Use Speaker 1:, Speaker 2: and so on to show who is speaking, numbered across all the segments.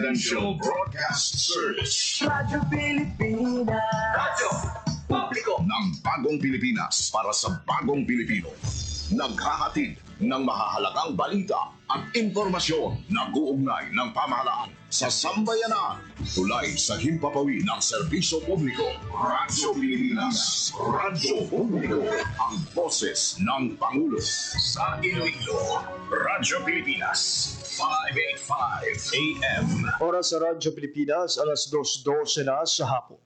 Speaker 1: Confidential Broadcast Service.
Speaker 2: Radyo Pilipinas.
Speaker 1: Radyo Publiko ng Bagong Pilipinas para sa Bagong Pilipino. Naghahatid ng mahahalagang balita at impormasyon na uugnay ng pamahalaan sa sambayanan. Tulay sa himpapawid ng serbisyo publiko. Radyo Pilipinas. Radyo Publiko. Ang boses ng Pangulo. Sa Iloilo. Radyo Pilipinas. 585 AM.
Speaker 3: Oras sa Radyo Pilipinas, alas 2:12 na sa hapon.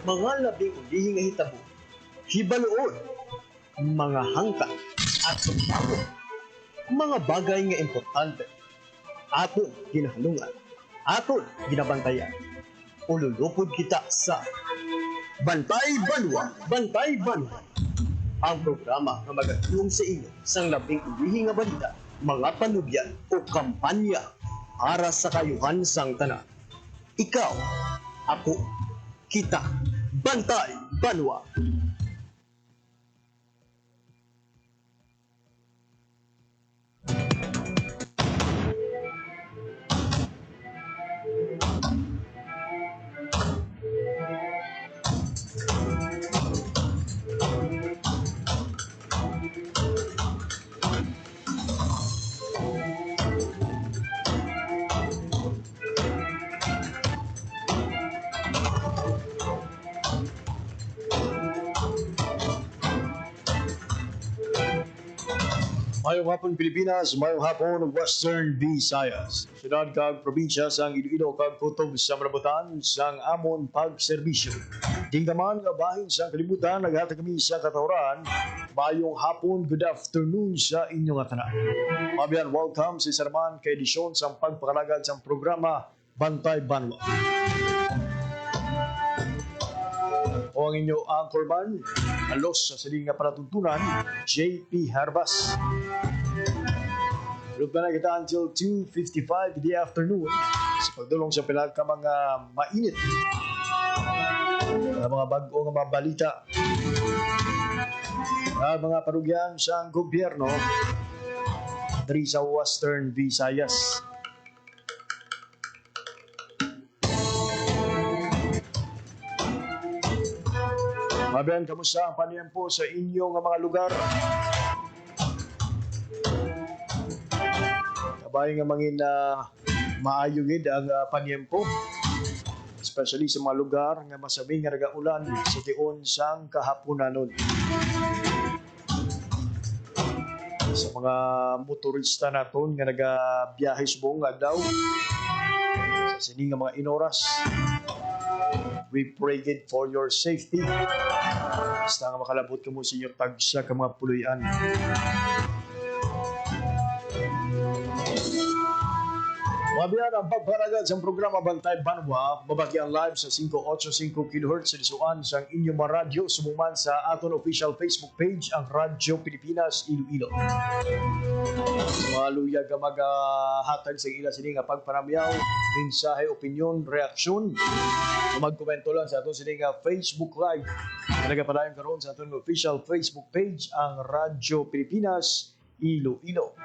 Speaker 4: Mga labing ulihing hitabo, hibaluon, mga hangka at sumbago, mga bagay nga importante, aton ginahalungan, aton ginabantayan. Ululupod kita sa Bantay Banwa, Bantay Banwa, ang programa na magatulong sa inyo sang labing ulihing nga balita, mga panubyan o kampanya para sa kayuhan sang tanan. Ikaw, ako, kita, Bantay Banwa.
Speaker 3: Mayong hapon Pilipinas, mayong hapon Western Visayas. Syudad kag probinsya sang Iloilo kag kutob sa marabutan sang amon pagserbisyo. Tinggaman nga bahin sang kalibutan naghatag kami sa katawran. Mayong hapon, good afternoon sa inyong tanan. Mabiyan, welcome sa Sarman kay edisyon sang pagpakalagad sang programa Bantay Banwa. O ang inyo anchorman, alos sa siling nga panatuntunan, JP Harbas. Look na kita until 2:55 in the afternoon sa pagdulong sa pinagka mga mainit mga bago nga mga balita mga parugyan sa gobyerno dari sa Western Visayas. Mabiyan, kamusta ang paniyempo sa inyong mga lugar? Kabay nga mangin maayugid ang paniyempo, especially sa mga lugar nga masabi nga nagaulan sa tiyon sang kahaponanon. Sa mga motorista naton nga nagabiyahe sa buong adlaw, sa sini nga mga inoras, we pray God for your safety. Basta nga makalabot ka mo sa inyong tagsa ka mga puluyan. Mabiyan ang pagparagad sa programa Bantay Banwa, mabagian live sa 585 kHz sa lisuan sa inyong mga radyo, sumuman sa aton official Facebook page, ang Radyo Pilipinas Iloilo. Maluyag ka maghatag sa ila sini nga pagparamyaw, mensahe, opinion, reaksyon. Magkomento lang sa aton sini nga Facebook Live. Nagapadayon karon sa aton official Facebook page, ang Radyo Pilipinas Iloilo.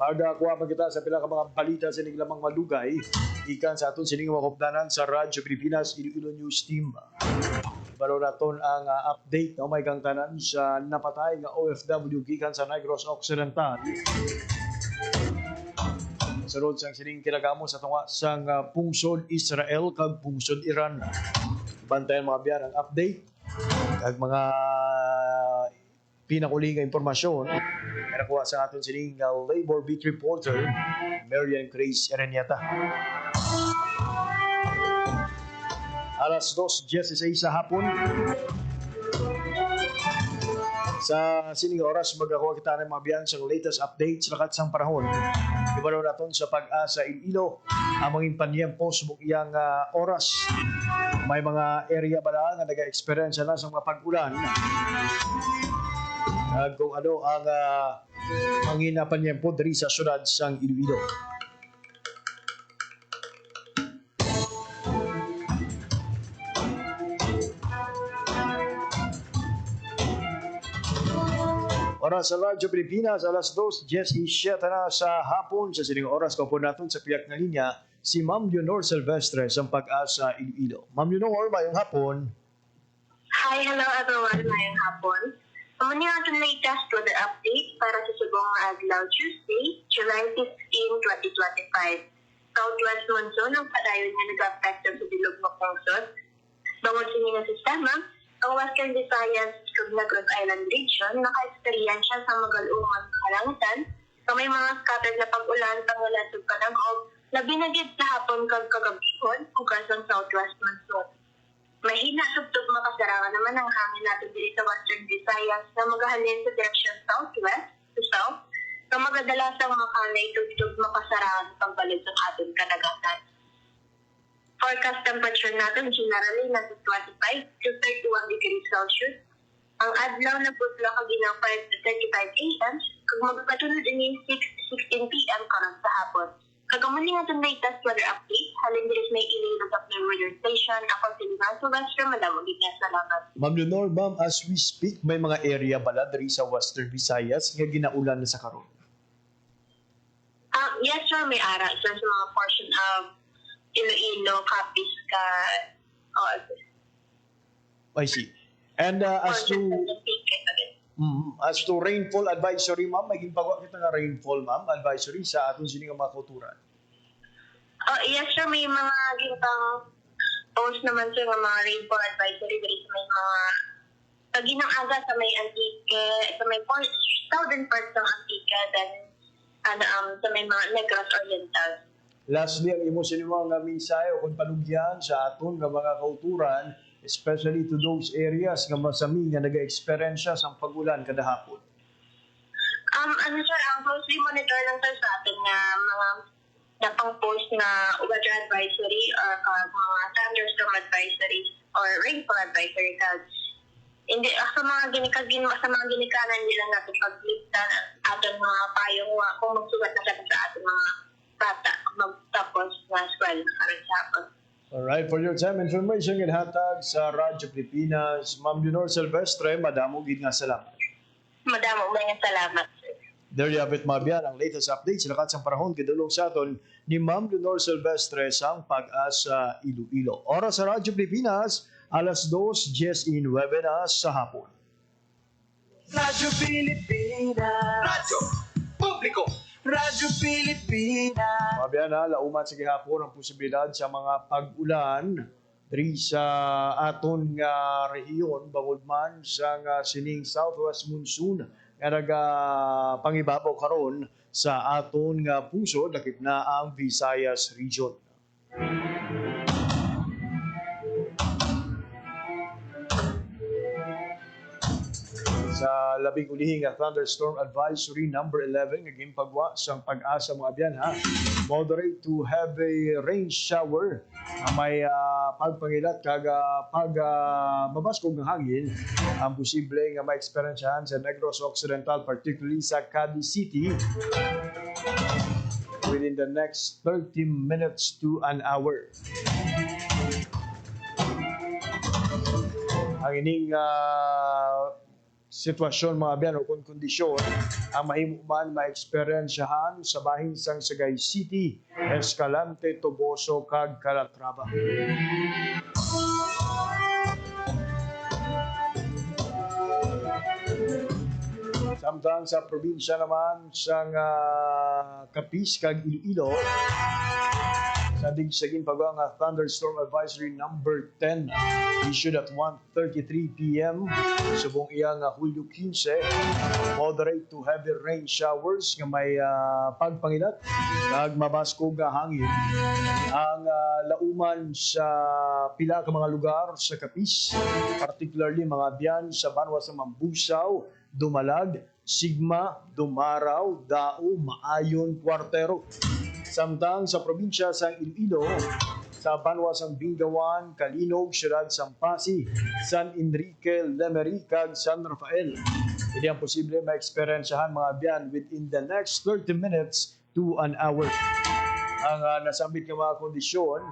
Speaker 3: Magakuha pa kita sa pila ka mga balita sa ining lamang malugay ikan sa aton sining mga kopdanan sa Radyo Pilipinas Iloilo News Team. Baro naton ang update na may kang tanan sa napatay nga OFW gikan sa Negros Occidental. Sarod sang sining kinagamo sa tunga sang pungsod Israel kag pungsod Iran. Bantayan mga biyan ang update kag mga pinakuling nga impormasyon na nakuha sa aton sining Labor Beat reporter Marian Grace Erenieta. Alas 2:16 sa hapon. Sa sining oras magakuha kita ng mga biyan sa latest updates lakat sang panahon. Ibaro naton sa Pag-asa Iloilo ang mga panyempo subok iyang oras. May mga area ba na naga-experience na sa mga pag-ulan. Kung ano ang panginapan niya po dari sa syudad sang Iloilo. Oras sa Radyo Pilipinas, alas 2:17 na sa hapon. Sa sining oras ko po natin sa piyak na linya, si Ma'am Leonor Silvestre sa Pag-asa Iloilo. Ma'am Leonor, mayong hapon.
Speaker 5: Hi, hello everyone. Ngayong hapon. Muna yung ating latest weather update para sa subong adlaw Tuesday, July 15, 2025. Southwest monsoon ang padayon nga nag-affect sa bilog ng pungsod. Bangod sa nga sistema, ang Western Visayas ug Negros Island region naka-experience sa magalumang kalangitan sa may mga scattered na pag-ulan pangulan ug panag-og labi na gid sa hapon kag kagabihon ug kasang Southwest monsoon. Mahina tugtog makasarangan naman ang hangin natin dito sa Western Visayas na magahalin sa direction southwest to south na magadalasang makanay tugtog makasarangan pagbalik sa ating kadagatan. Forecast temperature natin generally nasa 25 to 31 degrees Celsius. Ang adlaw na putla kaginang 5 to 35 a.m. kung magpatulad din 6 to 16 p.m. karon sa hapon. Kagamunin nga itong latest weather update, halin diris may ililos of the weather station, ako si Liman Silvestre, madamagin niya salamat.
Speaker 3: Ma'am Leonor, ma'am, as we speak, may mga area bala diri sa Western Visayas nga ginaulan na sa karon.
Speaker 5: Yes sir, may ara sir sa mga portion of Iloilo, Capiz,
Speaker 3: I see. And as to rainfall advisory, ma'am, may ginpagawa kita nga rainfall, ma'am, advisory sa aton sini nga mga kauturan.
Speaker 5: Yes sir, may mga gintang post naman sir nga mga rainfall advisory diri sa may mga kaginang aga sa may Antique, sa may southern parts ng Antique, then sa may mga Negros Oriental.
Speaker 3: Lastly, ang imo sinimo nga mensahe o kung panugyan sa aton nga mga kauturan, especially to those areas nga masami nga nag-experience sa pag-ulan kada hapon.
Speaker 5: Sir, ang closely monitor lang sir sa atin nga mga napang-post na weather advisory or mga thunderstorm advisory or rainfall advisory cards. Hindi sa mga ginikanan nila natin pagligtan aton mga payong kung magsulat na sa ating mga bata magtapos na eskwela karon sa hapon.
Speaker 3: Alright, for your time information and hatag sa Radyo Pilipinas, Ma'am Leonor Silvestre, madamo gid nga salamat.
Speaker 5: Madamo mga salamat, sir.
Speaker 3: There you have it, Mabian, ang latest update sa lakat sa panahon kidulong sa aton ni Ma'am Leonor Silvestre sa Pag-asa Iloilo. Oras sa Radyo Pilipinas, alas 2:19 na sa hapon.
Speaker 2: Radyo Pilipinas.
Speaker 1: Radyo Publiko.
Speaker 2: Radyo Pilipinas.
Speaker 3: Mabiyan na, lauman sa gihapon ang posibilidad sa mga pag-ulan diri sa aton nga rehiyon bangod man sa sining Southwest monsoon nga pangibabaw karon sa aton nga pusod lakip na ang Visayas region. Sa labing ulihing nga thunderstorm advisory number 11 nga gimpagwa sang Pag-asa mga abyan ha. Moderate to heavy rain shower may pagpangilat kag mabaskog ng hangin ang posible nga ma-experiencehan sa Negros Occidental, particularly sa Cadiz City within the next 30 minutes to an hour. Ang ining sitwasyon mga biyan o kondisyon ang mahimuman ma-experiensyahan sa bahin sang Sagay City, Escalante, Toboso, kag Calatrava. Samtang sa probinsya naman sang Capiz kag Iloilo, sa digsagin pagwa nga thunderstorm advisory number 10 issued at 1:33 p.m. subong iya nga Hulyo 15, moderate to heavy rain showers nga may pagpangilat kag mabaskog nga hangin ang lauman sa pila ka mga lugar sa Capiz, particularly mga biyan sa banwa sa Mambusaw, Dumalag, Sigma, Dumaraw, Dao, Maayon, Cuartero. Samtang sa probinsya sa Iloilo, sa banwa sang Bingawan, Kalinog, Siyudad Sampasi, San Enrique, Lemery, kag San Rafael. Hindi ang posible ma-experiensyahan mga biyan within the next 30 minutes to an hour. Ang nasambit ng mga kondisyon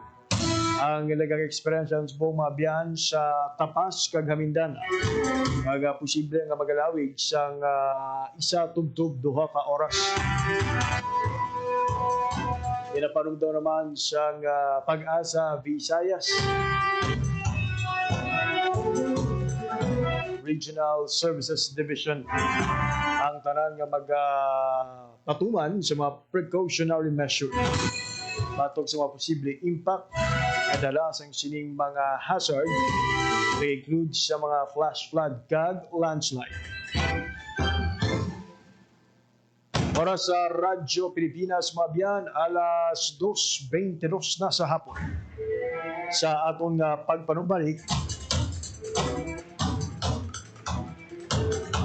Speaker 3: ang ilagang eksperyensya sa buong mga biyahan sa Tapas kag Hamindan. Nga posible nga magalawig sang isa tugtog duha ka oras. Pinapanong daw naman sang Pag-asa Visayas Regional Services Division ang tanan nga magpatuman sa mga precautionary measure batok sa mga posible impact na dala sa sining mga hazard na include sa mga flash flood kag landslide. Para sa Radyo Pilipinas Mabiyan, alas 2:22 na sa hapon. Sa atong pagpanumbalik,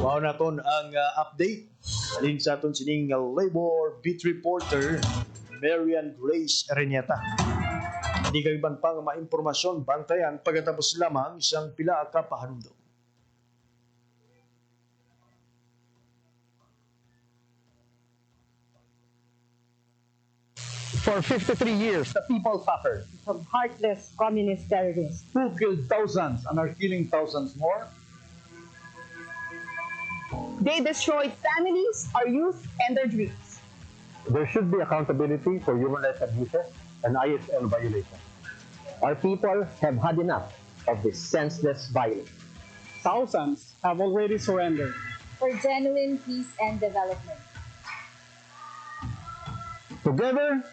Speaker 3: wow naton ang update alin sa aton sining labor beat reporter Marian Grace Areñeta. Hindi kagiban pang maimpormasyon bantayan pagkatapos lamang isang pila ka pahanumdum.
Speaker 6: For 53 years, the people suffered.
Speaker 7: From heartless communist terrorists.
Speaker 6: Who killed thousands and are killing thousands more?
Speaker 7: They destroyed families, our youth, and their dreams.
Speaker 8: There should be accountability for human rights abuses and ISL violations. Our people have had enough of this senseless violence.
Speaker 6: Thousands have already surrendered.
Speaker 9: For genuine peace and development.
Speaker 8: Together,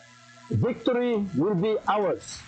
Speaker 8: victory will be ours.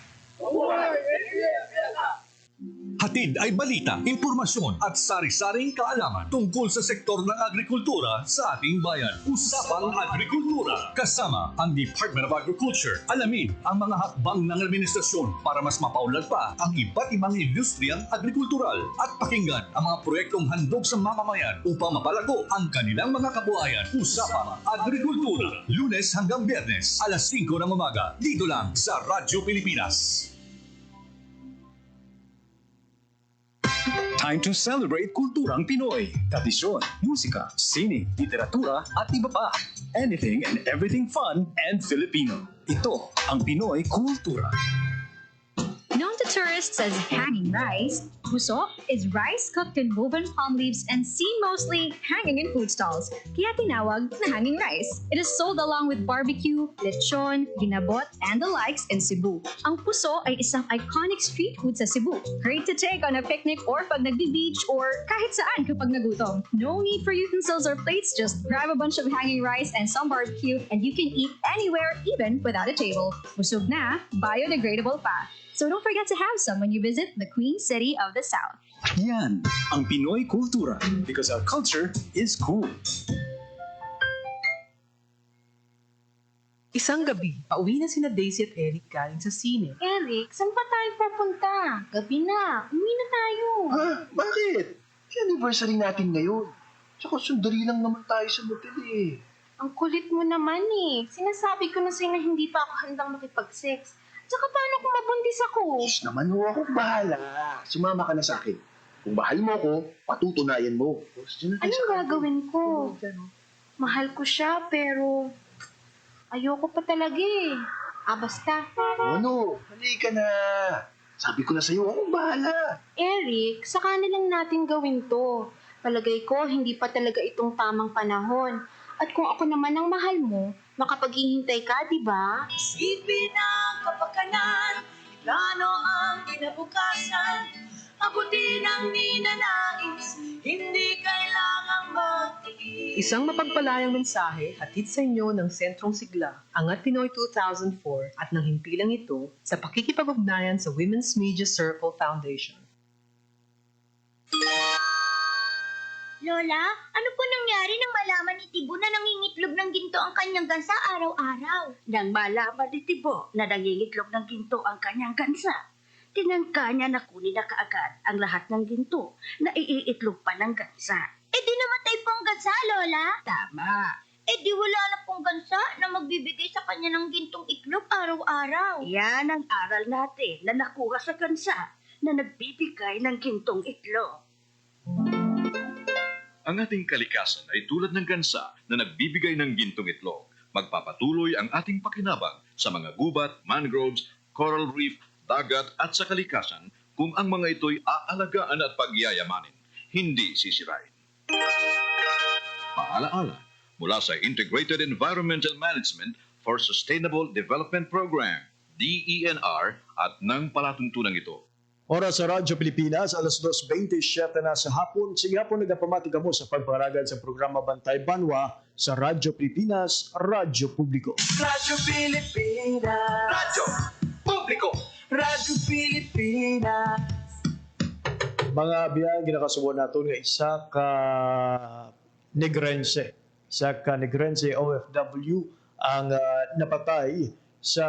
Speaker 10: Hatid ay balita, impormasyon at sari-saring kaalaman tungkol sa sektor ng agrikultura sa ating bayan. Usapang Agrikultura kasama ang Department of Agriculture. Alamin ang mga hakbang ng administrasyon para mas mapaunlad pa ang iba't ibang industriyang agrikultural at pakinggan ang mga proyektong handog sa mamamayan upang mapalago ang kanilang mga kabuhayan. Usapang Agrikultura, Lunes hanggang Biyernes, alas 5 ng umaga, dito lang sa Radyo Pilipinas. Time to celebrate kulturang Pinoy. Tradisyon, musika, sining, literatura at iba pa. Anything and everything fun and Filipino. Ito ang Pinoy Kultura.
Speaker 11: Known to tourists as hanging rice, puso is rice cooked in woven palm leaves and seen mostly hanging in food stalls, kaya tinawag na hanging rice. It is sold along with barbecue, lechon, ginabot, and the likes in Cebu. Ang puso ay isang iconic street food sa Cebu. Great to take on a picnic or pag nagbi-beach or kahit saan kapag nagutom. No need for utensils or plates, just grab a bunch of hanging rice and some barbecue and you can eat anywhere, even without a table. Busog na, biodegradable pa. So don't forget to have some when you visit the Queen City of the South.
Speaker 10: Yan ang Pinoy Kultura because our culture is cool.
Speaker 12: Isang gabi, pauwi na sina Daisy at Eric galing sa sine.
Speaker 9: Eric, saan pa tayo pupunta? Gabi na. Uwi na tayo.
Speaker 4: Ha? Bakit? Anniversary natin ngayon. Tsaka sundali lang naman tayo sa motel eh.
Speaker 9: Ang kulit mo naman eh. Sinasabi ko na sa'yo na hindi pa ako handang makipag-sex. Tsaka paano kung mabuntis ako?
Speaker 4: Diyos naman ho, ako bahala. Sumama ka na sa akin. Kung mahal mo ako, patutunayan mo.
Speaker 9: Anong gagawin ko? Mahal ko siya, pero ayoko pa talaga eh. Basta.
Speaker 4: Ano? Halika na. Sabi ko na sa'yo, ako bahala.
Speaker 9: Eric, saka na lang natin gawin to. Palagay ko, hindi pa talaga itong tamang panahon. At kung ako naman ang mahal mo, makapaghihintay ka, di ba?
Speaker 2: Isipin ang kapakanan, plano ang kinabukasan, abutin ang ninanais, hindi kailangang magtiis.
Speaker 12: Isang mapagpalayang mensahe hatid sa inyo ng Sentrong Sigla, Angat Pinoy 2004 at ng himpilang ito sa pakikipag-ugnayan sa Women's Media Circle Foundation.
Speaker 13: Lola, ano po nangyari nang malaman ni Tibo na nangingitlog ng ginto ang kanyang gansa araw-araw?
Speaker 14: Nang malaman ni Tibo na nangingitlog ng ginto ang kanyang gansa, tinangka niya na kunin na kaagad ang lahat ng ginto na iiitlog pa ng gansa.
Speaker 13: Eh di namatay po ang gansa, Lola?
Speaker 14: Tama.
Speaker 13: Eh di wala na pong gansa na magbibigay sa kanya ng gintong itlog araw-araw.
Speaker 14: Yan ang aral natin na nakuha sa gansa na nagbibigay ng gintong itlog.
Speaker 15: Ang ating kalikasan ay tulad ng gansa na nagbibigay ng gintong itlog. Magpapatuloy ang ating pakinabang sa mga gubat, mangroves, coral reef dagat at sa kalikasan kung ang mga ito'y aalagaan at pagyayamanin, hindi sisirain. Paalaala mula sa Integrated Environmental Management for Sustainable Development Program, DENR, at ng palatuntunan ito.
Speaker 3: Oras sa Radyo Pilipinas, alas 2:27 na sa hapon. Sige hapon, nagapamati ka mo sa pagparagad sa programa Bantay Banwa sa Radyo Pilipinas, Radyo Publiko.
Speaker 2: Radyo Pilipinas. Radyo Publiko. Radyo Pilipinas.
Speaker 3: Mga biyang ginakasubo nato nga isa ka Negrense. Isa ka Negrense OFW ang napatay sa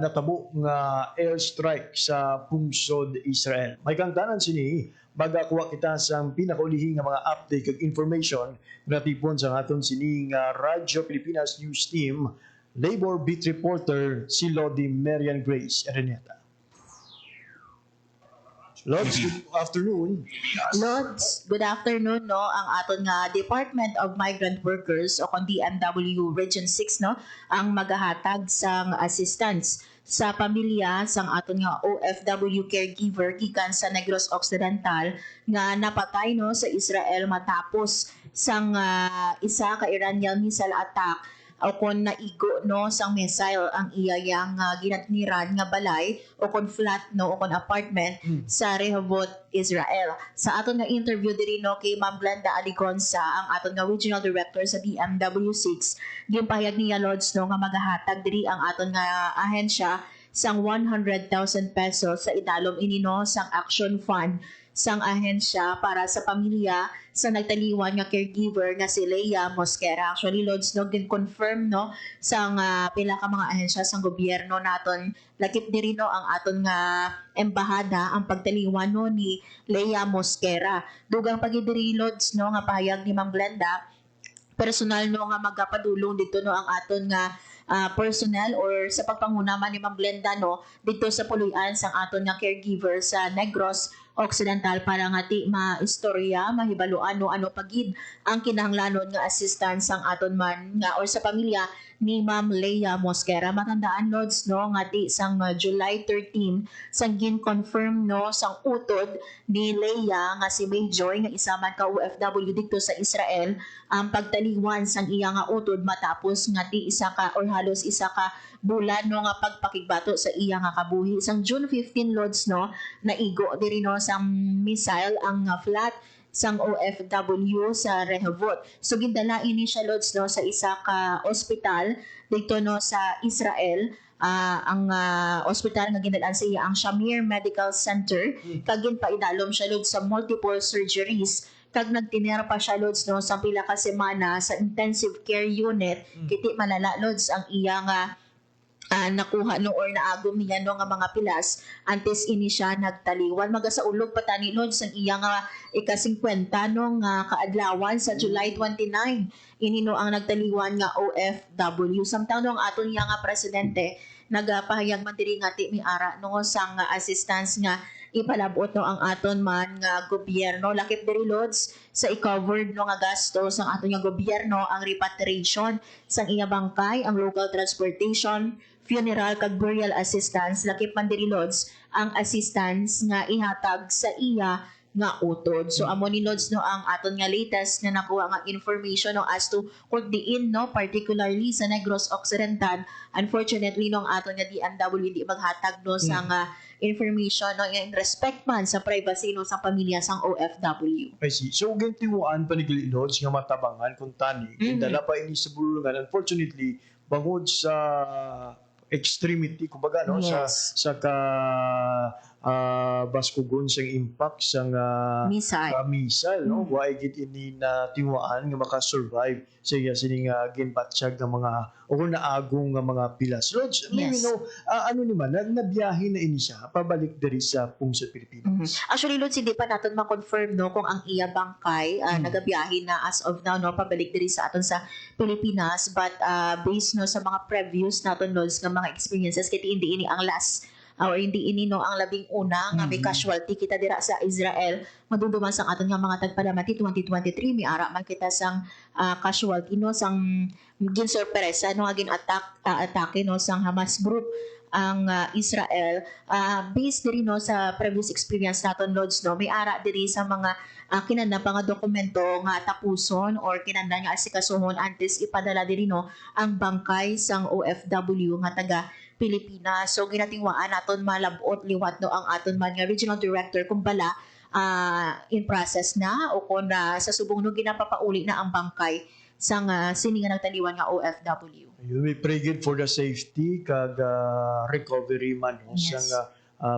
Speaker 3: natabo nga airstrike sa pungsod Israel. May kangtanan sini, magakuha kita sa pinakaulihing nga mga update kag information natipon sa aton sini nga Radyo Pilipinas News Team, Labor Beat Reporter si Lodi Marian Grace Areneta. Lods, good afternoon.
Speaker 16: Lods, good afternoon, no. Ang aton nga Department of Migrant Workers o kung DMW Region 6, no, ang magahatag sang assistance sa pamilya sang aton nga OFW caregiver gikan sa Negros Occidental nga napatay, no, sa Israel matapos sang isa ka Iranian missile attack o kon naigo, no, sang missile ang iyayang ginatniran nga balay o kon flat, no, o kon apartment sa Rehovot, Israel. Sa aton nga interview diri, no, kay Ma'am Glenda Aligonza, ang aton nga Regional Director sa DMW6, gimpahayag niya, Lods, no, nga magahatag diri ang aton nga ahensya sang 100,000 pesos sa idalom ini, no, sang Action Fund sang ahensya para sa pamilya sa nagtaliwan nga caregiver nga si Leia Mosquera. Actually, Lods, no, gin-confirm, no, sang pila ka mga ahensya sang gobyerno naton. Lakip diri, no, ang aton nga embahada ang pagtaliwan, no, ni Leia Mosquera. Dugang pagidiri, Lods, no, nga pahayag ni Ma'am Glenda, personal, no, nga magapadulong dito, no, ang aton nga personnel or sa pagpangunaman ni Ma'am Glenda, no, dito sa puluyan sang aton nga caregiver sa Negros Occidental para nga ti maistorya, mahibaluan, no, ano pagid ang kinahanglanon nga assistance sang aton man nga or sa pamilya ni Ma'am Leia Mosquera. Matandaan, Lods, no, nga ti sang July 13 sang gin-confirm, no, sang utod ni Leia nga si Major nga isa man ka OFW dito sa Israel ang pagtaliwan sang iya nga utod matapos nga ti isa ka or halos isa ka bulan, no, nga pagpakigbato sa iya nga kabuhi. Sang June 15, Lods, no, naigo diri, no, sang missile ang flat sang OFW sa Rehovot. So gindala ini siya, Lods, no, sa isa ka ospital dito, no, sa Israel. Ang ospital nga ginalaan sa iya ang Shamir Medical Center. Kagin pa idalom siya, Lods, sa multiple surgeries. Kag nagtinera pa siya, Lods, no, sa pila ka semana sa intensive care unit. Kiti malala, Lods, ang iya nga nakuha, no, or naagom niya, no, nga mga pilas antes ini siya nagtaliwan. Magasaulog pa tani, Lods, ang iya nga ika-50, no, nga kaadlawan sa July 29 ini, no, ang nagtaliwan nga OFW. Samtang, no, ang aton niya nga presidente nagapahayag man diri nga ti miara, no, sang assistance nga ipalabot, no, ang aton man nga gobyerno. Lakip diri, Lods, sa i-covered, no, nga gasto sang aton nga gobyerno ang repatriation sang iya bangkay, ang local transportation, funeral kag burial assistance. Lakip man diri, Lods, ang assistance nga ihatag sa iya nga utod. So amo ni, Lods, no, ang aton nga latest na nakuha nga information, no, as to kung diin, no, particularly sa Negros Occidental. Unfortunately, no, ang aton nga DMW hindi maghatag, no, sa nga information, no, in respect man sa privacy, no, sa pamilya sang OFW.
Speaker 3: I see. So gintiwaan pa ni Lods nga matabangan kung tani. Dala pa ini sa bulungan. Unfortunately, bangod sa extremity, kumbaga, no,
Speaker 16: Yes.
Speaker 3: sa ka baskugon sang impact sang missile, no, why git ini na tiwaan nga makasurvive sa iya sining ginbatsyag nga mga o naagong nga mga pilas. Lods,
Speaker 16: Yes.
Speaker 3: ano naman, nabiyahe na ini siya pabalik diri sa pungsod Pilipinas.
Speaker 16: Actually, Lods, hindi pa natin ma-confirm, no, kung ang iya bangkay nagabiyahe na as of now, no, pabalik diri sa aton sa Pilipinas, but based, no, sa mga previews naton, Lods, nga mga experiences, kiti hindi ini ang last or hindi ini, no, ang labing una nga may casualty kita dira sa Israel. Madunduman sang aton nga mga tagpalamati 2023 mi ara man kita sang casualty, no, sang gin sorpresa, no, agin atake, no, sang Hamas group ang Israel. Based diri no sa previous experience naton Lods no, may ara diri sa mga kinahanglan pa nga dokumento nga tapuson or kinahanglan nga asikasuhon antes ipadala diri no ang bangkay sang OFW nga taga Pilipinas. So ginatingwaan naton malabot liwat no ang aton man nga regional director kung bala in process na o kung sa subong no ginapapauli na ang bangkay sang sini nga nagtaliwan nga OFW.
Speaker 3: We pray good for the safety kag recovery man no,
Speaker 16: Yes.
Speaker 3: sang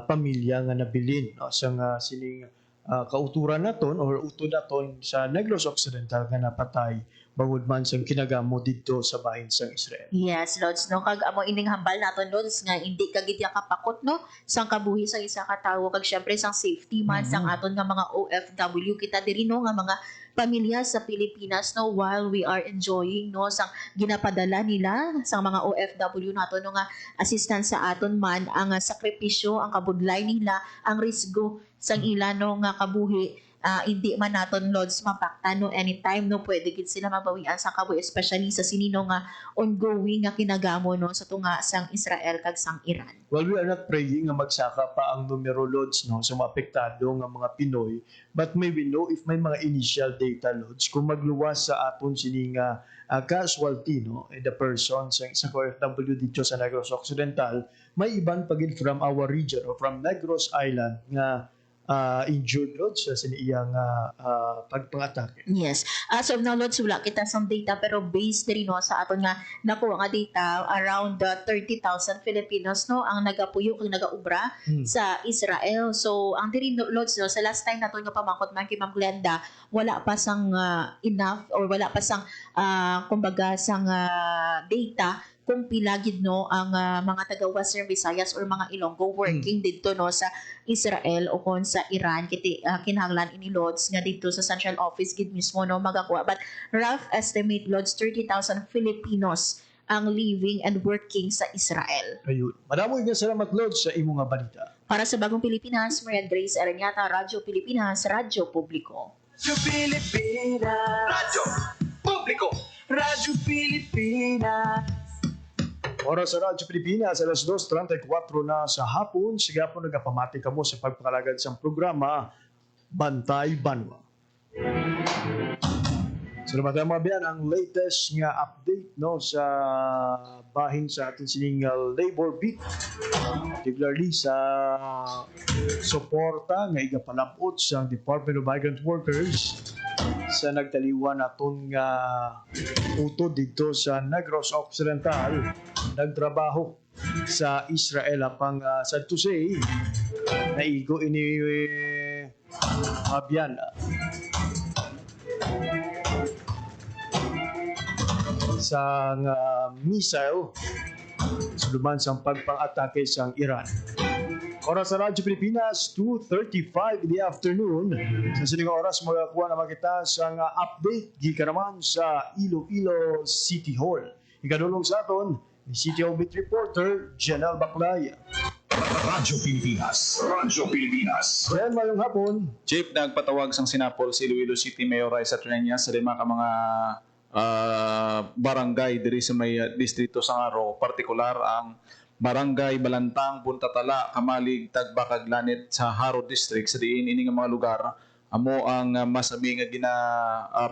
Speaker 3: pamilya nga nabilin no, sang sining kauturan naton or utod naton sa Negros Occidental nga napatay bangod man sang kinagamo didto sa bahin sang Israel.
Speaker 16: Yes, Lods, no? Kag amo ining hambal naton, Lods, nga hindi kagid ya kapakot, no? Sang kabuhi sang isa ka tawo, kag syempre sang safety man, sang aton nga mga OFW, kita diri, no? Nga mga pamilya sa Pilipinas, no? While we are enjoying, no? Sang ginapadala nila, sang mga OFW naton, no? Nga assistance sa aton man, ang sakripisyo, ang kabudlay nila, ang risgo sang ila, no? Nga kabuhi, hindi man naton Lods mapakta no anytime no pwede gid sila mabawian sa kaboy especially sa sinino nga ongoing nga kinagamo no sa tunga sang Israel kag sang Iran.
Speaker 3: Well, we are not praying nga magsaka pa ang numero Lods no sa maapektado nga mga Pinoy, but may we know if may mga initial data Lods kung magluwas sa aton sini nga casualty no and the person sa isang OFW dito sa Negros Occidental, may iban pagid from our region or from Negros Island nga injured Lods sa siniyang pagpangatake.
Speaker 16: Yes. As of now, Lods, wala kita sang data pero based rin no, sa aton nga nakuha nga data, around 30,000 Filipinos no ang nagapuyo kag nagaubra sa Israel. So, ang diri Lods no, sa last time naton nga pamangkot man kay Ma'am Glenda, wala pa sang enough or wala pa sang kumbaga sang data kung pila gid no ang mga taga Western Visayas or mga Ilonggo working dito no sa Israel o kon sa Iran kiti kinahanglan ini Lods nga dito sa central office gid mismo no magakuha, but rough estimate Lods 30,000 Filipinos ang living and working sa Israel.
Speaker 3: Ayun. Madamo nga salamat Lods sa imo nga balita.
Speaker 16: Para sa Bagong Pilipinas, Marian Grace Arañata, Radyo Pilipinas, Radyo Publiko.
Speaker 2: Radyo Pilipinas. Radyo Publiko. Radyo Pilipinas.
Speaker 3: Oras sa Radyo Pilipinas, alas 2:34 na sa hapon. Sige po nagapamati kamo sa pagpakalagad sa programa Bantay Banwa. Salamat mga biyan, ang latest nga update no sa bahin sa ating sining labor beat. Particularly sa suporta nga igapalabot sa Department of Migrant Workers sa nagtaliwan naton nga utod dito sa Negros Occidental, nagtrabaho sa Israel apang sad to say naigo ini mabyan sa missile suluman sa pagpang-atake sa Iran. Oras sa Radyo Pilipinas, 2:35 in the afternoon. Sa sining oras, magakuha naman kita sa update gikan naman sa Iloilo City Hall. Ikadulong sa aton, ni City Hall Beat Reporter, Janelle Baclaya.
Speaker 1: Radyo Pilipinas. Radyo Pilipinas.
Speaker 3: Well, mayong hapon.
Speaker 17: Chief, nagpatawag sang sinapol si Iloilo City Mayor Raisa Treñas sa lima ka mga barangay diri sa may distrito sa Aro, partikular ang Barangay Balantang, Puntatala, Kamalig, Tagba, Kaglanit sa Haro District. Sa diin ini nga mga lugar amo ang masabi nga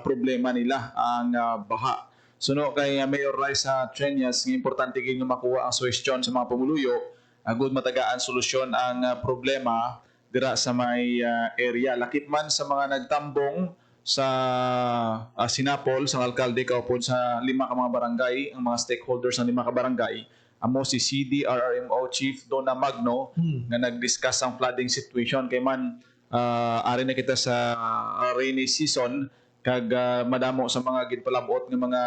Speaker 17: problema nila ang baha. Suno kay Mayor Raisa Treñas nga importante gyud nga makuha ang suwestyon sa mga pumuluyo agud matagaan solusyon ang problema dira sa may area. Lakip man sa mga nagtambong sa sinapol sa alkalde kaupod sa lima ka mga barangay, ang mga stakeholders ng lima ka barangay, amo si CDRRMO Chief Donna Magno nga nag-discuss ang flooding situation kay man ari na kita sa rainy season kag madamo sa mga ginpalabot nga mga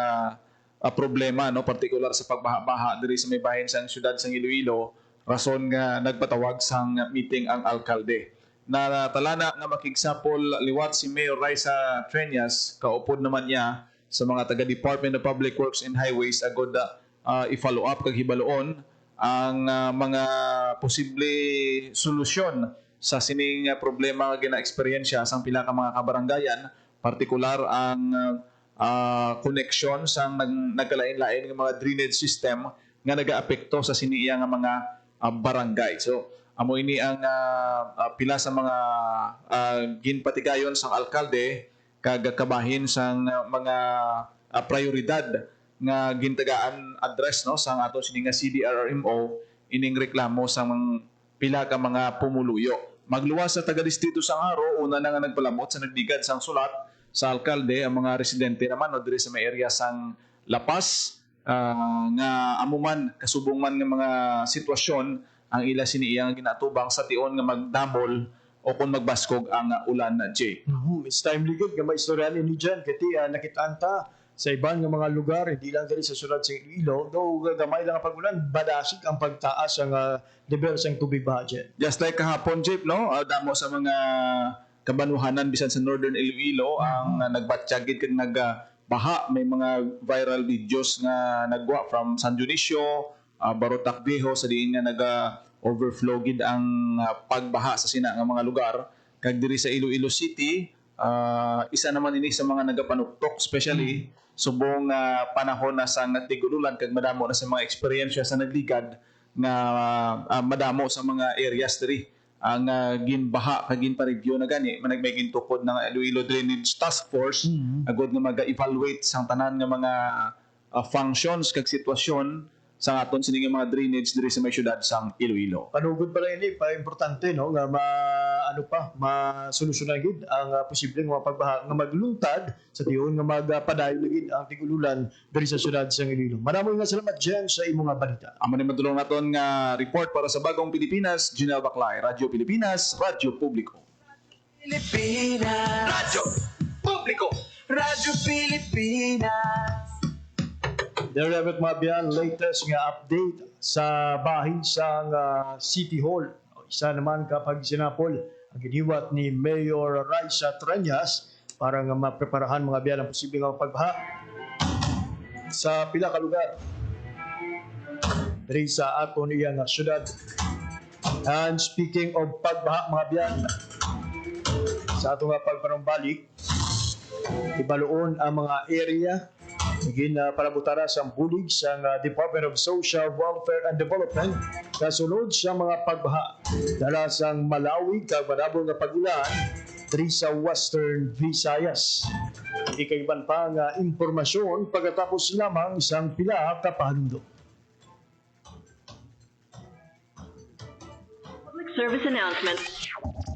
Speaker 17: problema no partikular sa pagbaha-baha diri sa may bahin sa syudad sa Iloilo, rason nga nagpatawag sang meeting ang alkalde. Na talana nga makigsapol liwat si Mayor Raisa Treñas, kaupod naman niya sa mga taga Department of Public Works and Highways agod i-follow up kag hibaloon ang mga posible solusyon sa sining problema nga gina-eksperyensya sang pila ka mga kabarangayan, partikular ang connection sang nagkalain-lain nga mga drainage system nga nagaapekto sa siniya nga mga barangay. So amo ini ang pila sa mga ginpatigayon sang alkalde kag kabahin sang mga prioridad nga gintagaan address no sang ato sini nga CDRRMO ining reklamo sang pila ka mga pumuluyo. Magluwas sa taga-distrito sang Haro, una na nga nagpalamot sa nagdigad sang sulat sa alkalde ang mga residente naman o diri sa may area sang Lapas nga amuman kasubong man nga mga sitwasyon ang ila siniyang ginatubang sa tion nga magdamol o kung magbaskog ang ulan na Jay.
Speaker 3: It's timely good nga maistoryan ni dyan kati nakitaan ta sa ibang nga mga lugar, hindi lang diri sa syudad sa Iloilo, though gamay lang ang pag-ulan, badasig ang pagtaas ang level sang tubig budget.
Speaker 17: Just like kahapon, Jeep, no? Damo sa mga kabanuhanan bisan sa Northern Iloilo ang nagbatsyagid kag nagbaha. May mga viral videos nga nagwa from San Dionisio, Barotac Viejo sa diin nga overflow gid ang pagbaha sa sina nga mga lugar. Kag diri sa Iloilo City, isa naman ini sa mga nagapanuktok, especially subong panahon na sa natigululan kag madamo na sa mga eksperyensya sa nagligad nga madamo sa mga areas diri ang ginbaha kag ginparegyo na gani may gintukod ng Iloilo Drainage Task Force agod nga mag-evaluate sang tanan nga mga functions kag sitwasyon sa aton sini nga mga drainage diri sa may syudad sang Iloilo.
Speaker 3: Panugod pa rin pa importante no nga masolusyonan gid ang posibleng mga pagbaha nga magluntad sa tiyon nga magpadayon gid ang tigululan diri sa syudad sang Iloilo. Maraming nga salamat Jen sa imong balita.
Speaker 17: Amo ni madulong naton nga report para sa Bagong Pilipinas, Junel Baclay, Radyo Pilipinas, Radyo Publiko.
Speaker 2: Pilipinas, Radyo Publiko, Radyo Pilipinas.
Speaker 3: There have it mga biyan, latest nga update sa bahin sang City Hall. Isa naman kapag sinapol ang giniwat ni Mayor Raisa Treñas para nga mapreparahan mga biyan ang posibleng pagbaha sa pila ka lugar diri sa aton iyang syudad. And speaking of pagbaha mga biyan, sa atong pagpanumbalik, ibaloon ang mga area Naging palabutara sa bulig sa Department of Social Welfare and Development kasunod sa mga pagbaha dala sang malawig kag madabong nga pag-ulan diri sa Western Visayas. Ikaiban pa nga impormasyon pagkatapos lamang isang pila ka panundo.
Speaker 18: Public service announcement.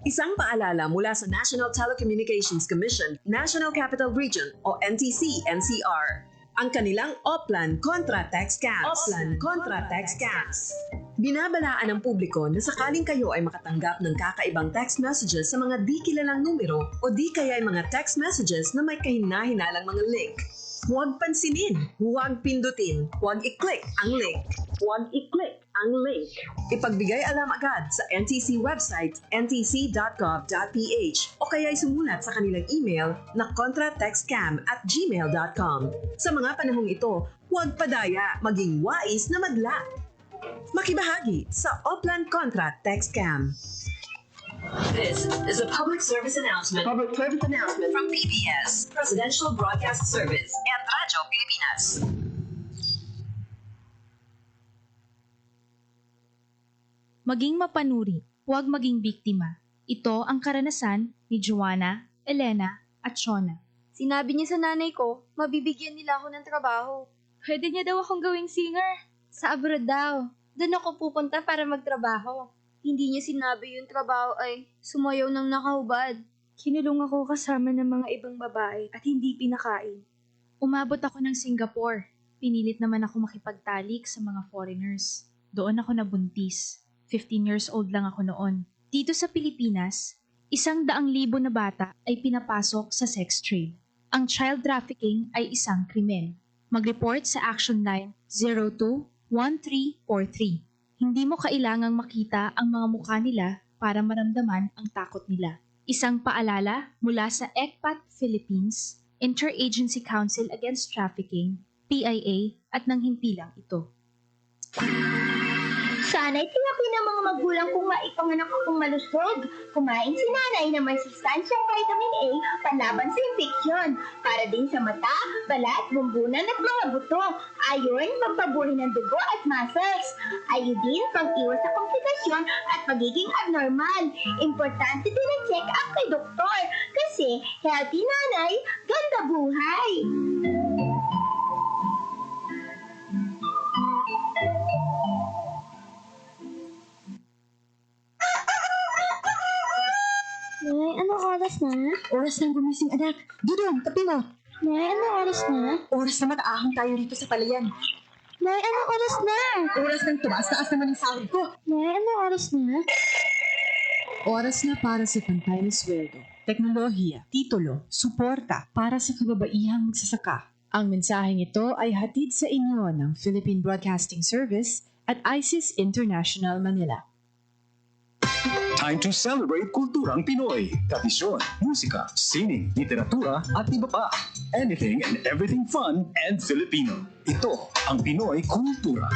Speaker 18: Isang paalala mula sa National Telecommunications Commission, National Capital Region o NTC-NCR. Ang kanilang Oplan Contra Tax Scams. Oplan Contra Tax Scams. Binabalaan ng publiko na sakaling kayo ay makatanggap ng kakaibang text messages sa mga di kilalang numero o di kaya ay mga text messages na may kahina-hinalang mga link. Huwag pansinin, huwag pindutin, huwag i-click ang link. Huwag i-click ang link. Ipagbigay alam agad sa NTC website ntc.gov.ph o kaya'y sumulat sa kanilang email na contratextcam@gmail.com. Sa mga panahong ito, huwag padaya, maging wais na madla. Makibahagi sa Oplan Contra Text Scam. This is a public service announcement. Public service announcement from PBS, Presidential Broadcast Service, and Radyo Pilipinas.
Speaker 19: Maging mapanuri, huwag maging biktima. Ito ang karanasan ni Joanna, Elena, at Shona.
Speaker 9: Sinabi niya sa nanay ko, mabibigyan nila ako ng trabaho. Pwede niya daw akong gawing singer. Sa abroad daw. Doon ako pupunta para magtrabaho. Hindi niya sinabi yung trabaho ay sumayaw ng nakahubad. Kinulong ako kasama ng mga ibang babae at hindi pinakain.
Speaker 19: Umabot ako ng Singapore. Pinilit naman ako makipagtalik sa mga foreigners. Doon ako nabuntis. 15 years old lang ako noon. Dito sa Pilipinas, 100,000 na bata ay pinapasok sa sex trade. Ang child trafficking ay isang krimen. Mag-report sa Action Line 02-1343. Hindi mo kailangang makita ang mga mukha nila para maramdaman ang takot nila. Isang paalala mula sa ECPAT Philippines, Interagency Council Against Trafficking, PIA at ng himpilang ito.
Speaker 13: Sana'y tiyakin ng mga magulang kung maipanganak akong malusog. Kumain si nanay ng may sustansyang vitamin A panlaban sa infeksyon. Para din sa mata, balat, bumbunan at mga buto. Ayon, pampabuhay ng dugo at muscles. Ayodin, pang-iwas sa komplikasyon at pagiging abnormal. Importante din ang check-up kay doktor. Kasi healthy nanay, ganda buhay.
Speaker 9: Nay, anong oras na?
Speaker 20: Oras ng gumising, anak. Dudong, tabi mo.
Speaker 9: Nay, anong oras na?
Speaker 20: Oras na mag-aahon tayo rito sa palayan.
Speaker 9: Nay, anong oras na?
Speaker 20: Oras ng tumaas-taas naman ang sahod ko.
Speaker 9: Nay, anong oras na?
Speaker 12: Oras na para sa pantay na sweldo, teknolohiya, titulo, suporta para sa kababaihang magsasaka. Ang mensaheng ito ay hatid sa inyo ng Philippine Broadcasting Service at ISIS International Manila.
Speaker 10: Time to celebrate kulturang Pinoy. Tradisyon, musika, sining, literatura at iba pa. Anything and everything fun and Filipino. Ito ang Pinoy Kultura.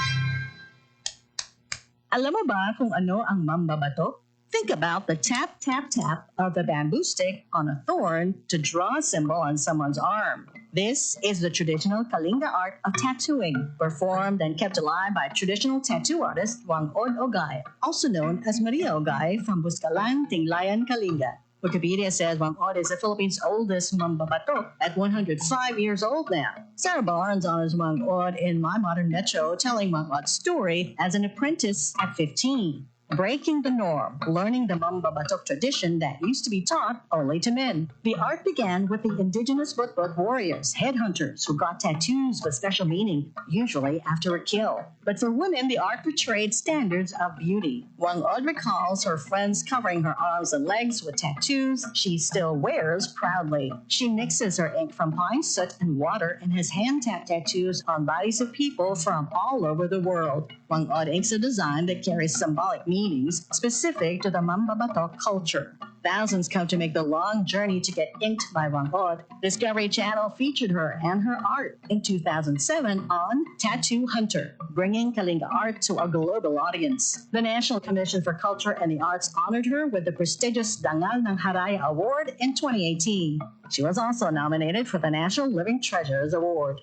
Speaker 14: Alam mo ba kung ano ang mambabato? Think about the tap, tap, tap of the bamboo stick on a thorn to draw a symbol on someone's arm. This is the traditional Kalinga art of tattooing, performed and kept alive by traditional tattoo artist Wangod Ogay, also known as Maria Ogay from Buscalan, Tinglayan, Kalinga. Wikipedia says Wangod is the Philippines' oldest mambabato at 105 years old now. Sarah Barnes honors Wangod in My Modern Metro, telling Wangod's story as an apprentice at 15. Breaking the norm, learning the mambabatok tradition that used to be taught only to men. The art began with the indigenous Butbut warriors, headhunters, who got tattoos with special meaning, usually after a kill. But for women, the art portrayed standards of beauty. Wangod recalls her friends covering her arms and legs with tattoos she still wears proudly. She mixes her ink from pine soot and water and has hand-tapped tattoos on bodies of people from all over the world. Wangod inks a design that carries symbolic meanings specific to the mambabatok culture. Thousands come to make the long journey to get inked by Wangod. Discovery Channel featured her and her art in 2007 on Tattoo Hunter, bringing Kalinga art to a global audience. The National Commission for Culture and the Arts honored her with the prestigious Dangal ng Haraya Award in 2018. She was also nominated for the National Living Treasures Award.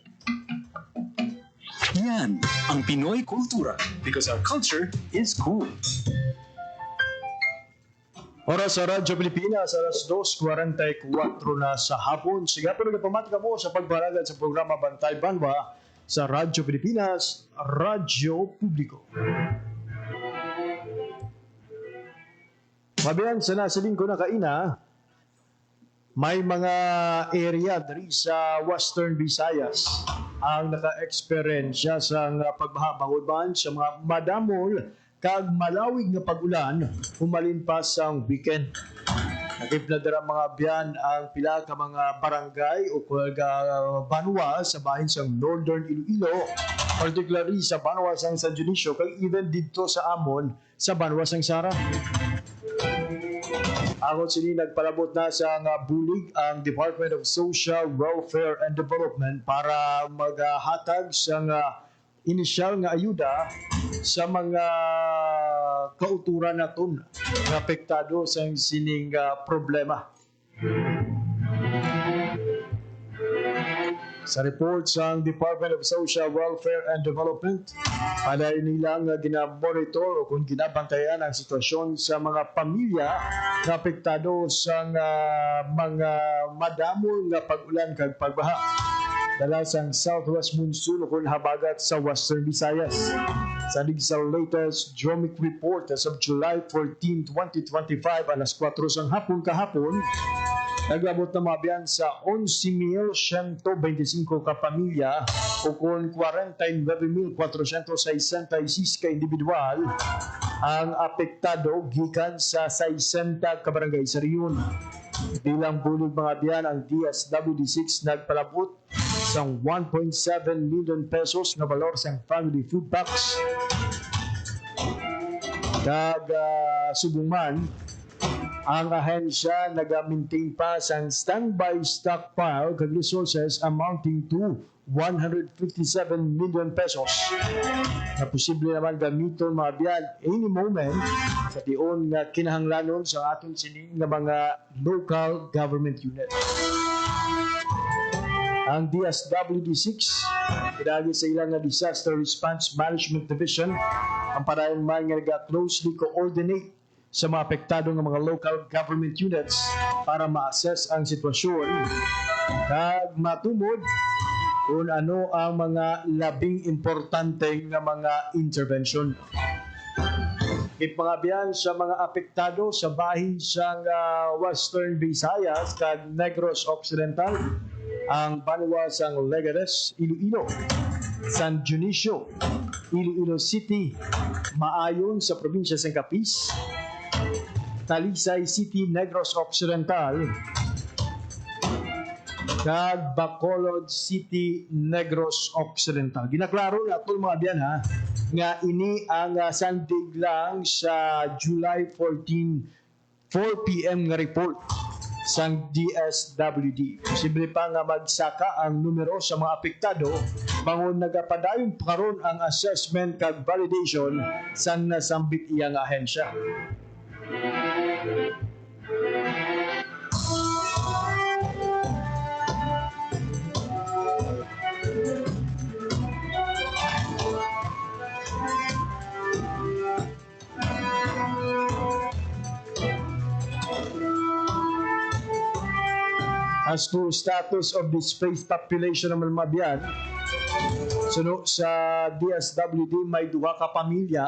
Speaker 10: Yan ang Pinoy Kultura because our culture is cool.
Speaker 3: Oras sa Radyo Pilipinas, alas 2:44 na sa hapon. Sige po nagpamatika mo sa pagbaragad sa programa Bantay Banwa sa Radyo Pilipinas, Radyo Publiko. Mabiyan sa nasilin ko na kaina, may mga area diri sa Western Visayas ang naka-eksperyensya sa pagbaha bangod man sa mga madamol kag malawig nga pag-ulan humalin pa sa weekend. Nakipnadara mga biyan ang pila ka mga barangay o banwa sa bahin sa Northern Iloilo, particularly sa banwa sang San Dionisio kag even dito sa Amon sa banwa sang Sara. Ako sini nagpalabot na sa bulig ang Department of Social Welfare and Development para maghatag sa inisyal nga ayuda sa mga kauturan naton nga apektado sa sining problema. Sa report sa Department of Social Welfare and Development, panay nilang ginamonitor o kung ginabantayan ang sitwasyon sa mga pamilya na apektado sa mga madamol nga pag-ulan kag pagbaha. Dala sang southwest monsoon o kung habagat sa Western Visayas. Sadig sa latest Dromic report as of July 14, 2025, alas 4 sang hapon kahapon, naglabot na mabiyan sa 11,125 ka pamilya o kung 49,466 ka individual ang apektado gikan sa 60 ka barangay sa riyon. Bilang bulig mga biyan, ang DSWD6 nagpalabot sa 1.7 million pesos na balor sa family food packs. Subungan, ang ahensya nag-maintain pa sa standby stockpile kag resources amounting to 157 million pesos na posible naman gamiton mga biyan any moment sa tiyon nga kinahanglanon sa aton sining nga mga local government unit. Ang DSWD-6 pinagi sa ilang nga Disaster Response Management Division ang parayon man nga closely coordinate sa mga apektado ng mga local government units para ma-assess ang sitwasyon kag matumod kung ano ang mga labing importante nga mga intervention. Ipangabyan sa mga apektado sa bahin sa Western Visayas kag Negros Occidental, ang banwa sang Legares, Iloilo, San Dionisio, Iloilo City, maayon sa probinsya ng Capiz, Talisay City, Negros Occidental, kag Bacolod City, Negros Occidental. Ginaklaro na ito mga biyan ha, nga ini ang sandig lang sa July 14, 4 p.m. nga report sang DSWD. Posible pa nga magsaka ang numero sa mga apektado bangon nagapadayon karon ang assessment kag validation sang nasambit iyang ahensya. As to status of displaced population ng Malmabian, suno sa DSWD may duha ka pamilya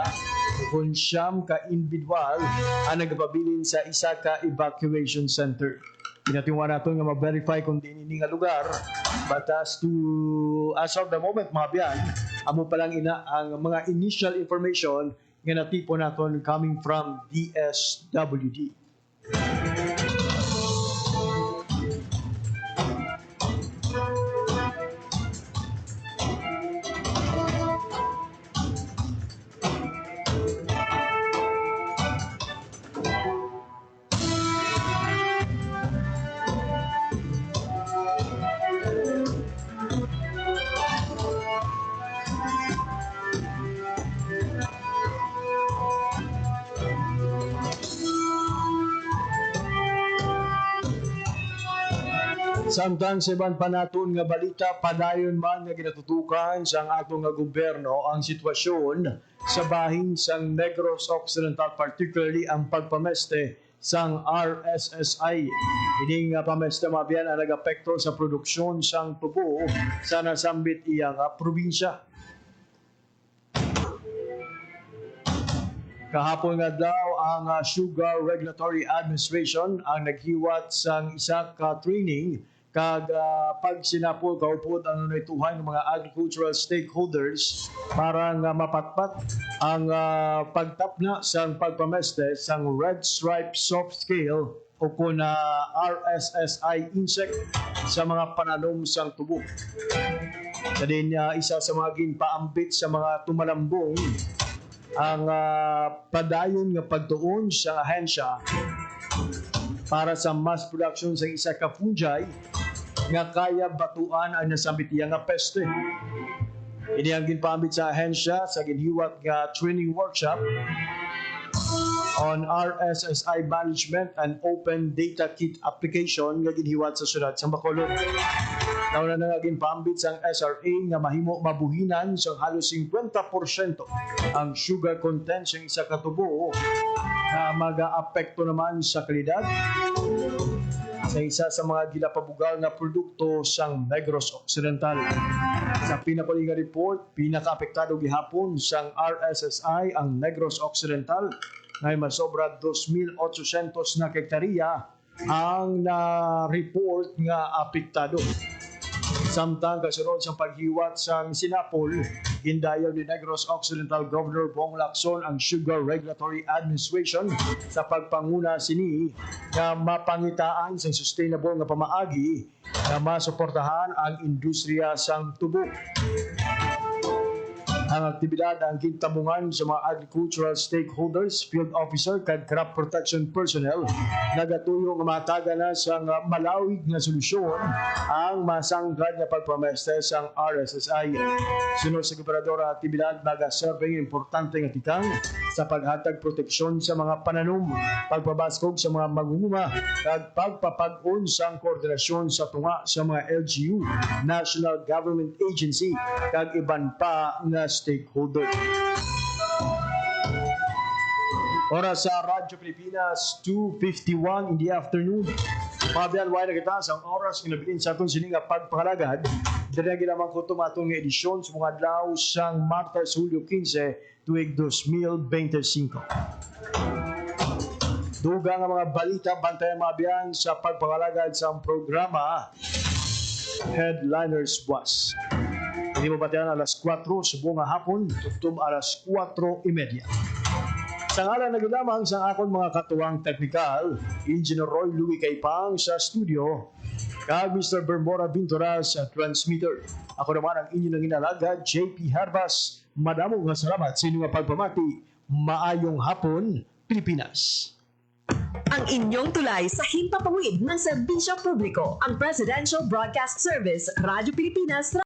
Speaker 3: kung siyam ka individual ang nagpabilin sa isa ka evacuation center. Pinatiwa nato nga ma-verify kung di ini nga lugar, but as of the moment mga biyan, amo pa lang ina ang mga initial information nga natipo naton coming from DSWD. Samtang sa ibang panaton nga balita, padayon man nga ginatutukan sa atong nga gobyerno ang sitwasyon sa bahin sang Negros Occidental, particularly ang pagpameste sang RSSI. Ining pameste mabiyan ang nag-apekto sa produksyon sang tubo sa nasambit iyang probinsya. Kahapon nga daw ang Sugar Regulatory Administration ang naghiwat sang isa ka training kag pag sinapol kaupod ang naituhan ng mga agricultural stakeholders para nga mapatpat ang pagtapna sang pagpameste sang Red Stripe Soft Scale o kung RSSI insect sa mga pananom sang tubo. Sa din isa sa mga ginpaambit sa mga tumalambong ang padayon nga pagtuon sa ahensya para sa mass production sa isa ka fungi nga kaya batuan ang nasambit iya nga peste. Ini ang ginpambit sa ahensya sa ginhiwat nga training workshop on RSSI management and open data kit application nga ginhiwat sa syudad sa Bacolod. Nauna na nga ginpambit sa SRA nga mahimo mabuhinan sa halos 50% ang sugar content sa isa ka tubo na mag-aapekto naman sa kalidad sa isa sa mga gilapabugal na produkto sang Negros Occidental. Sa pinakuling nga report, pinaka-apektado gihapon sang RSSI ang Negros Occidental ngay masobra 2,800 na hektarya ang na-report nga apektado. Samtang kasunod sa paghiwat sang sinapol, gindayaw ni Negros Occidental Governor Bong Lacson ang Sugar Regulatory Administration sa pagpanguna sini nga mapangitaan sa sustainable nga pamaagi na masuportahan ang industriya sang tubo. Ang aktibidad ang kintabungan sa mga agricultural stakeholders, field officer kag crop protection personnel nagatuyo nga mataga na sa malawig nga solusyon ang masangkad nga pagpameste sang RSSI. Sunod sa gobernador ang aktibidad nagaserving importante nga tikang sa paghatag proteksyon sa mga pananom, pagpabaskog sa mga maguguma kag pagpapag-on sang koordinasyon sa tunga sa mga LGU, National Government Agency kag iban pa nga stakeholder. Oras sa Radyo Pilipinas, 2:51 in the afternoon. Pabian, wala na kita sa oras kinabilin sa atong sininga pagpangalagad. Dinagi naman ko tumatong nga edisyon sa mga adlaw sang Martes, Hulyo 15, tuig 2025. Dugang ang mga balita, bantayan mabiyan sa pagpangalagad sa programa Headliners Buwas. Hindi mo batayan alas 4 sa buong hapon, tutum alas 4:30. Sa ngalan na ginamang sa akong mga katuwang teknikal, Engineer Roy Louie Kaipang sa studio, kag Mr. Bermora Bintora sa transmitter. Ako naman ang inyong inalaga, JP Harbas. Madamong nga salamat sa inyong pagpamati. Maayong hapon, Pilipinas.
Speaker 18: Ang inyong tulay sa himpapawid ng serbisyo publiko, ang Presidential Broadcast Service, Radyo Pilipinas.